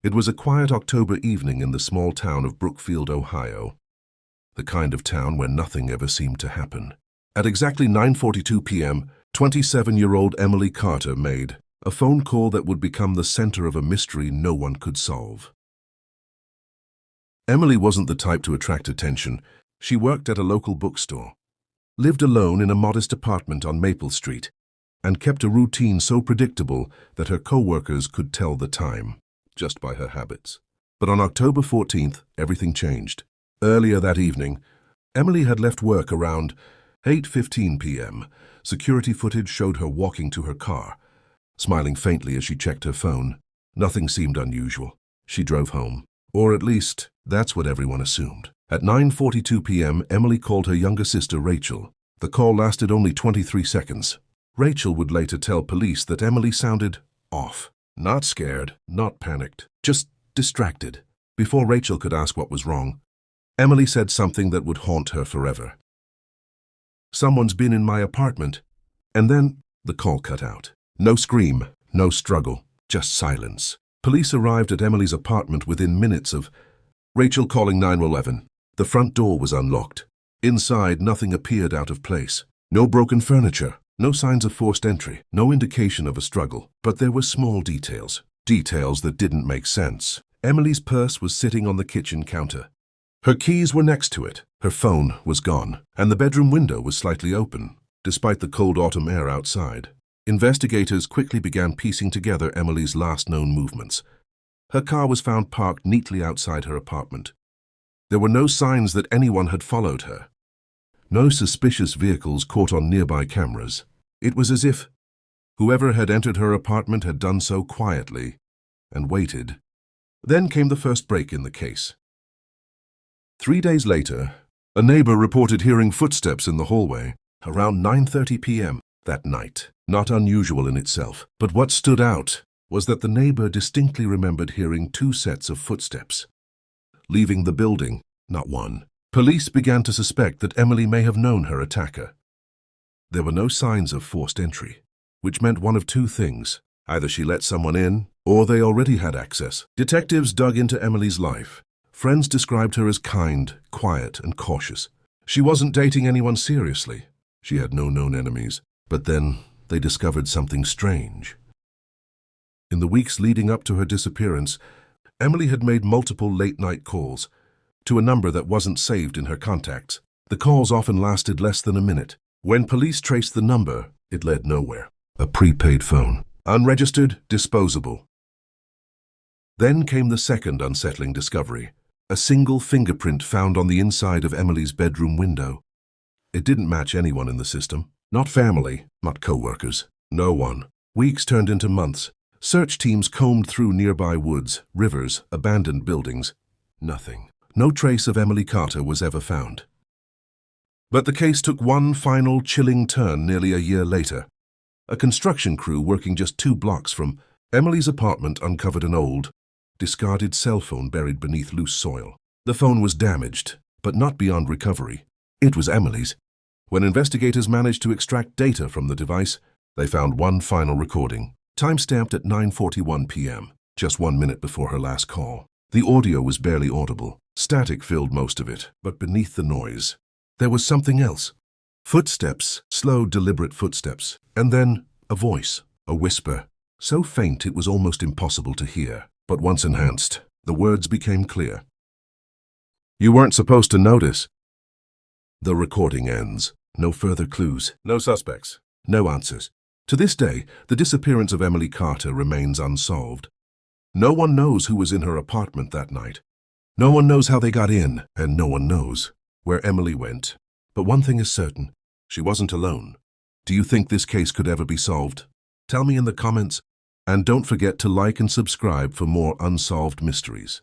It was a quiet October evening in the small town of Brookfield, Ohio. The kind of town where nothing ever seemed to happen. At exactly 9:42 p.m., 27-year-old Emily Carter made a phone call that would become the center of a mystery no one could solve. Emily wasn't the type to attract attention. She worked at a local bookstore, lived alone in a modest apartment on Maple Street, and kept a routine so predictable that her co-workers could tell the time just by her habits. But on October 14th, everything changed. Earlier that evening, Emily had left work around 8:15 p.m. Security footage showed her walking to her car, smiling faintly as she checked her phone. Nothing seemed unusual. She drove home. Or at least, that's what everyone assumed. At 9:42 p.m., Emily called her younger sister Rachel. The call lasted only 23 seconds. Rachel would later tell police that Emily sounded off. Not scared, not panicked, just distracted. Before Rachel could ask what was wrong, Emily said something that would haunt her forever. "Someone's been in my apartment." And then the call cut out. No scream, no struggle, just silence. Police arrived at Emily's apartment within minutes of Rachel calling 911. The front door was unlocked. Inside, nothing appeared out of place. No broken furniture, no signs of forced entry, no indication of a struggle. But there were small details. Details that didn't make sense. Emily's purse was sitting on the kitchen counter. Her keys were next to it. Her phone was gone, and the bedroom window was slightly open, despite the cold autumn air outside. Investigators quickly began piecing together Emily's last known movements. Her car was found parked neatly outside her apartment. There were no signs that anyone had followed her. No suspicious vehicles caught on nearby cameras. It was as if whoever had entered her apartment had done so quietly and waited. Then came the first break in the case. 3 days later, a neighbor reported hearing footsteps in the hallway around 9:30 p.m. that night. Not unusual in itself, but what stood out was that the neighbor distinctly remembered hearing 2 sets of footsteps leaving the building, not one. Police began to suspect that Emily may have known her attacker. There were no signs of forced entry, which meant one of 2 things. Either she let someone in, or they already had access. Detectives dug into Emily's life. Friends described her as kind, quiet, and cautious. She wasn't dating anyone seriously. She had no known enemies. But then they discovered something strange. In the weeks leading up to her disappearance, Emily had made multiple late-night calls to a number that wasn't saved in her contacts. The calls often lasted less than a minute. When police traced the number, it led nowhere. A prepaid phone. Unregistered, disposable. Then came the second unsettling discovery. A single fingerprint found on the inside of Emily's bedroom window. It didn't match anyone in the system. Not family, not co-workers. No one. Weeks turned into months. Search teams combed through nearby woods, rivers, abandoned buildings. Nothing. No trace of Emily Carter was ever found. But the case took one final chilling turn nearly a year later. A construction crew working just 2 blocks from Emily's apartment uncovered an old, discarded cell phone buried beneath loose soil. The phone was damaged, but not beyond recovery. It was Emily's. When investigators managed to extract data from the device, they found one final recording, time-stamped at 9:41 p.m., just 1 minute before her last call. The audio was barely audible. Static filled most of it, but beneath the noise, there was something else. Footsteps, slow, deliberate footsteps, and then a voice, a whisper, so faint it was almost impossible to hear. But once enhanced, the words became clear. "You weren't supposed to notice." The recording ends. No further clues, no suspects, no answers. To this day, the disappearance of Emily Carter remains unsolved. No one knows who was in her apartment that night. No one knows how they got in, and no one knows where Emily went. But one thing is certain, she wasn't alone. Do you think this case could ever be solved? Tell me in the comments, and don't forget to like and subscribe for more unsolved mysteries.